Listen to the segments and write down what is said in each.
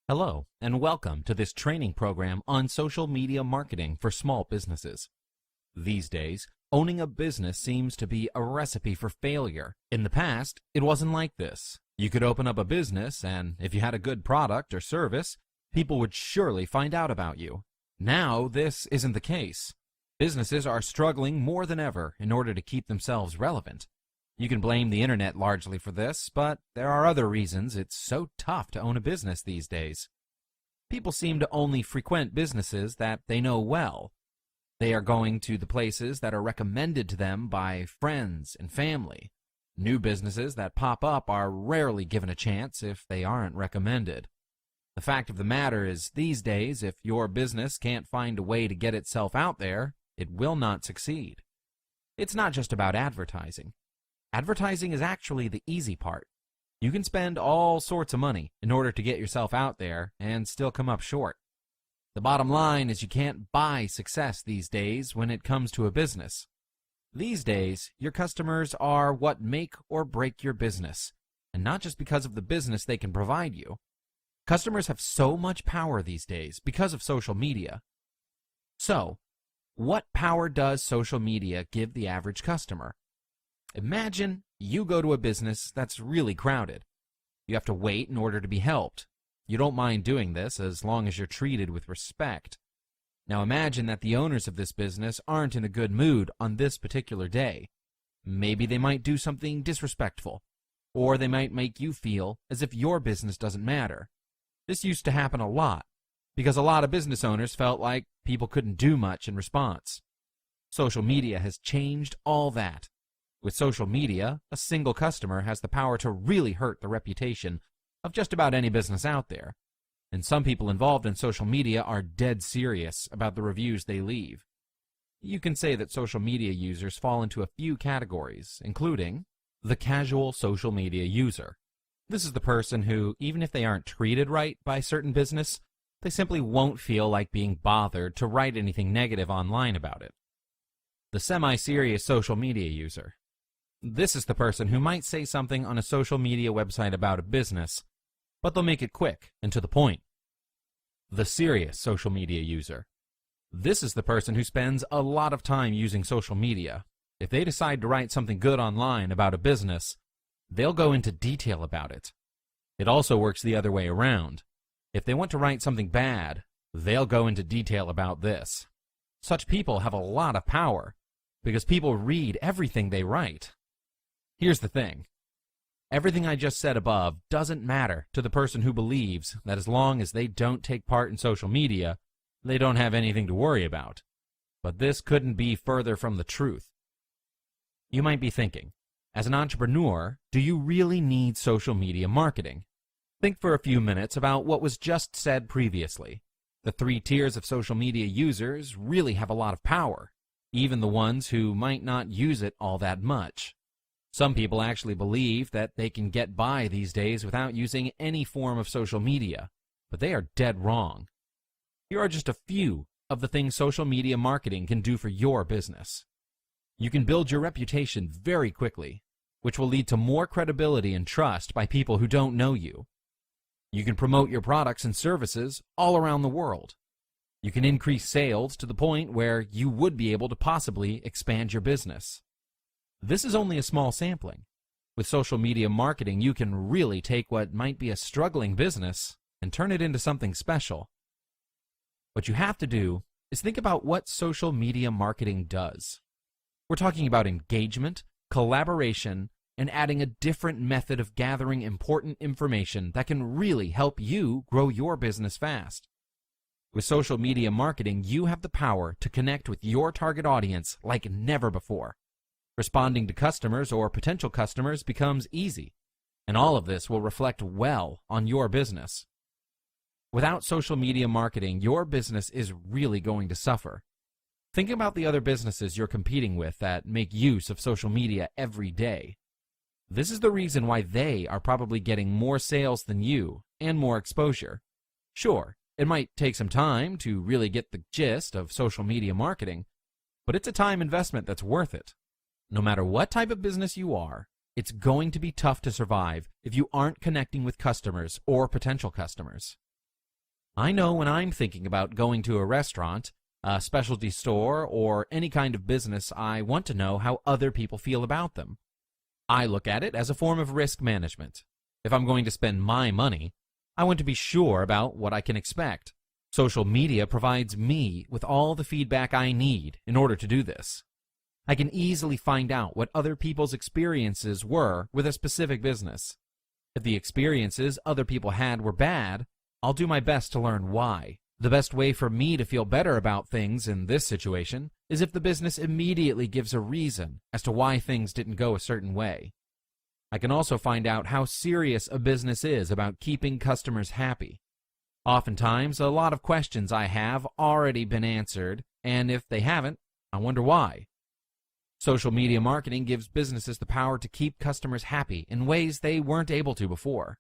Hello, and welcome to this training program on social media marketing for small businesses. These days, owning a business seems to be a recipe for failure. In the past, it wasn't like this. You could open up a business, and if you had a good product or service, people would surely find out about you. Now, this isn't the case. Businesses are struggling more than ever in order to keep themselves relevant. You can blame the internet largely for this, but there are other reasons it's so tough to own a business these days. People seem to only frequent businesses that they know well. They are going to the places that are recommended to them by friends and family. New businesses that pop up are rarely given a chance if they aren't recommended. The fact of the matter is, these days, if your business can't find a way to get itself out there, it will not succeed. It's not just about advertising. Advertising is actually the easy part. You can spend all sorts of money in order to get yourself out there and still come up short. The bottom line is you can't buy success these days when it comes to a business. These days, your customers are what make or break your business, and not just because of the business they can provide you. Customers have so much power these days because of social media. So, what power does social media give the average customer? Imagine you go to a business that's really crowded. You have to wait in order to be helped. You don't mind doing this as long as you're treated with respect. Now imagine that the owners of this business aren't in a good mood on this particular day. Maybe they might do something disrespectful, or they might make you feel as if your business doesn't matter. This used to happen a lot, because a lot of business owners felt like people couldn't do much in response. Social media has changed all that. With social media, a single customer has the power to really hurt the reputation of just about any business out there. And some people involved in social media are dead serious about the reviews they leave. You can say that social media users fall into a few categories, including the casual social media user. This is the person who, even if they aren't treated right by a certain business, they simply won't feel like being bothered to write anything negative online about it. The semi-serious social media user. This is the person who might say something on a social media website about a business, but they'll make it quick and to the point. The serious social media user. This is the person who spends a lot of time using social media. If they decide to write something good online about a business, they'll go into detail about it. It also works the other way around. If they want to write something bad, they'll go into detail about this. Such people have a lot of power, because people read everything they write. Here's the thing. Everything I just said above doesn't matter to the person who believes that as long as they don't take part in social media, they don't have anything to worry about. But this couldn't be further from the truth. You might be thinking, as an entrepreneur, do you really need social media marketing? Think for a few minutes about what was just said previously. The 3 tiers of social media users really have a lot of power, even the ones who might not use it all that much. Some people actually believe that they can get by these days without using any form of social media, but they are dead wrong. Here are just a few of the things social media marketing can do for your business. You can build your reputation very quickly, which will lead to more credibility and trust by people who don't know you. You can promote your products and services all around the world. You can increase sales to the point where you would be able to possibly expand your business. This is only a small sampling. With social media marketing, you can really take what might be a struggling business and turn it into something special. What you have to do is think about what social media marketing does. We're talking about engagement, collaboration, and adding a different method of gathering important information that can really help you grow your business fast. With social media marketing, you have the power to connect with your target audience like never before. Responding to customers or potential customers becomes easy, and all of this will reflect well on your business. Without social media marketing, your business is really going to suffer. Think about the other businesses you're competing with that make use of social media every day. This is the reason why they are probably getting more sales than you and more exposure. Sure, it might take some time to really get the gist of social media marketing, but it's a time investment that's worth it. No matter what type of business you are, it's going to be tough to survive if you aren't connecting with customers or potential customers. I know when I'm thinking about going to a restaurant, a specialty store, or any kind of business, I want to know how other people feel about them. I look at it as a form of risk management. If I'm going to spend my money, I want to be sure about what I can expect. Social media provides me with all the feedback I need in order to do this. I can easily find out what other people's experiences were with a specific business. If the experiences other people had were bad, I'll do my best to learn why. The best way for me to feel better about things in this situation is if the business immediately gives a reason as to why things didn't go a certain way. I can also find out how serious a business is about keeping customers happy. Oftentimes, a lot of questions I have already been answered, and if they haven't, I wonder why. Social media marketing gives businesses the power to keep customers happy in ways they weren't able to before.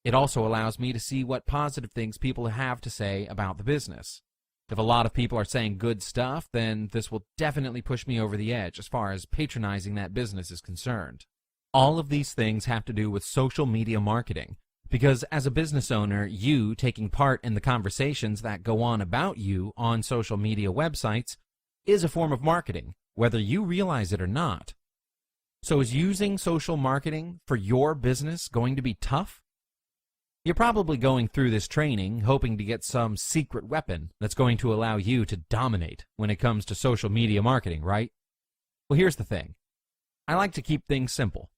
It also allows me to see what positive things people have to say about the business. If a lot of people are saying good stuff, then this will definitely push me over the edge as far as patronizing that business is concerned. All of these things have to do with social media marketing, because as a business owner, you taking part in the conversations that go on about you on social media websites is a form of marketing, whether you realize it or not. So is using social marketing for your business going to be tough? You're probably going through this training hoping to get some secret weapon that's going to allow you to dominate when it comes to social media marketing, right? Well, here's the thing. I like to keep things simple.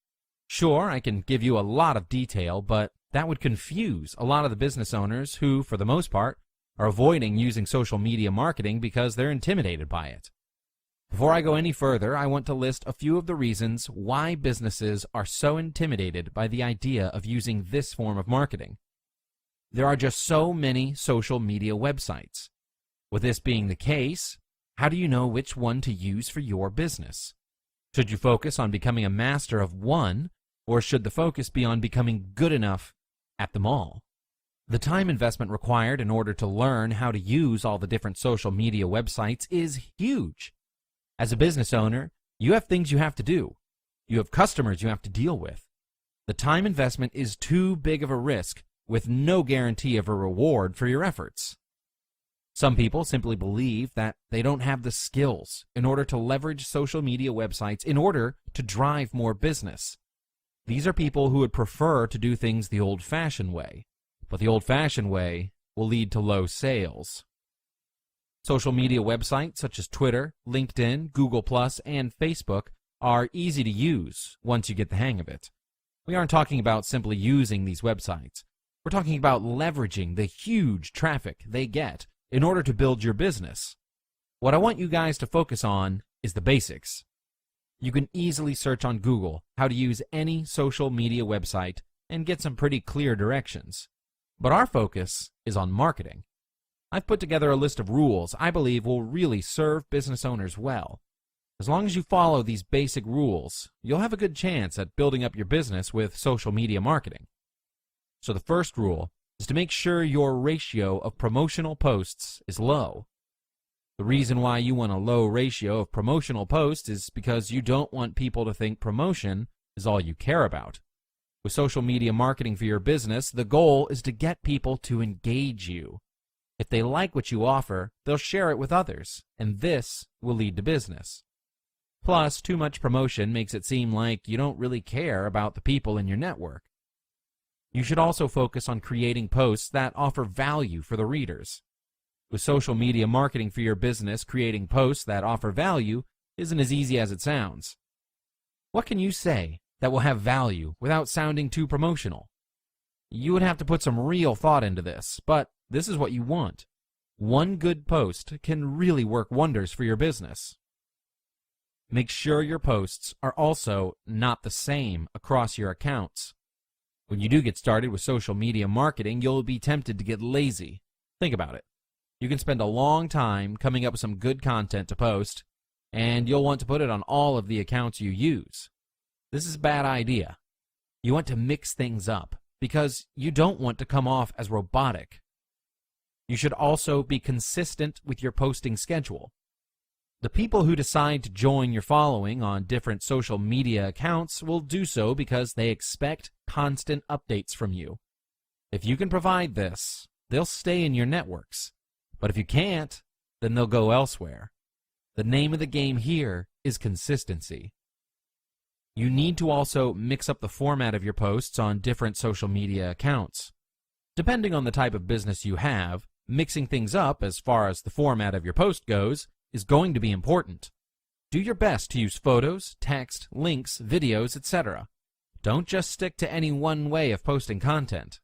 Sure, I can give you a lot of detail, but that would confuse a lot of the business owners who, for the most part, are avoiding using social media marketing because they're intimidated by it. Before I go any further, I want to list a few of the reasons why businesses are so intimidated by the idea of using this form of marketing. There are just so many social media websites. With this being the case, how do you know which one to use for your business? Should you focus on becoming a master of one, or should the focus be on becoming good enough at them all? The time investment required in order to learn how to use all the different social media websites is huge. As a business owner, you have things you have to do. You have customers you have to deal with. The time investment is too big of a risk with no guarantee of a reward for your efforts. Some people simply believe that they don't have the skills in order to leverage social media websites in order to drive more business. These are people who would prefer to do things the old-fashioned way, but the old-fashioned way will lead to low sales. Social media websites such as Twitter, LinkedIn, Google+, and Facebook are easy to use once you get the hang of it. We aren't talking about simply using these websites. We're talking about leveraging the huge traffic they get in order to build your business. What I want you guys to focus on is the basics. You can easily search on Google how to use any social media website and get some pretty clear directions. But our focus is on marketing. I've put together a list of rules I believe will really serve business owners well. As long as you follow these basic rules, you'll have a good chance at building up your business with social media marketing. So the first rule is to make sure your ratio of promotional posts is low. The reason why you want a low ratio of promotional posts is because you don't want people to think promotion is all you care about. With social media marketing for your business, the goal is to get people to engage you. If they like what you offer, they'll share it with others, and this will lead to business. Plus, too much promotion makes it seem like you don't really care about the people in your network. You should also focus on creating posts that offer value for the readers. With social media marketing for your business, creating posts that offer value isn't as easy as it sounds. What can you say that will have value without sounding too promotional? You would have to put some real thought into this, but this is what you want. One good post can really work wonders for your business. Make sure your posts are also not the same across your accounts. When you do get started with social media marketing, you'll be tempted to get lazy. Think about it. You can spend a long time coming up with some good content to post, and you'll want to put it on all of the accounts you use. This is a bad idea. You want to mix things up because you don't want to come off as robotic. You should also be consistent with your posting schedule. The people who decide to join your following on different social media accounts will do so because they expect constant updates from you. If you can provide this, they'll stay in your networks. But if you can't, then they'll go elsewhere. The name of the game here is consistency. You need to also mix up the format of your posts on different social media accounts. Depending on the type of business you have, mixing things up as far as the format of your post goes is going to be important. Do your best to use photos, text, links, videos, etc. Don't just stick to any one way of posting content.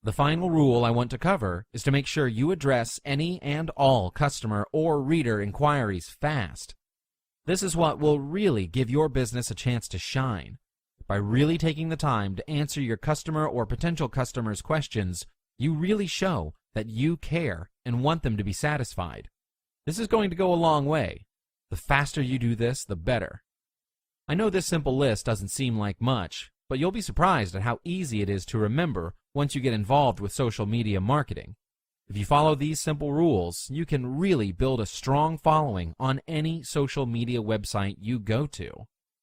The final rule I want to cover is to make sure you address any and all customer or reader inquiries fast. This is what will really give your business a chance to shine. By really taking the time to answer your customer or potential customers' questions, you really show that you care and want them to be satisfied. This is going to go a long way. The faster you do this, the better. I know this simple list doesn't seem like much, but you'll be surprised at how easy it is to remember once you get involved with social media marketing. If you follow these simple rules, you can really build a strong following on any social media website you go to.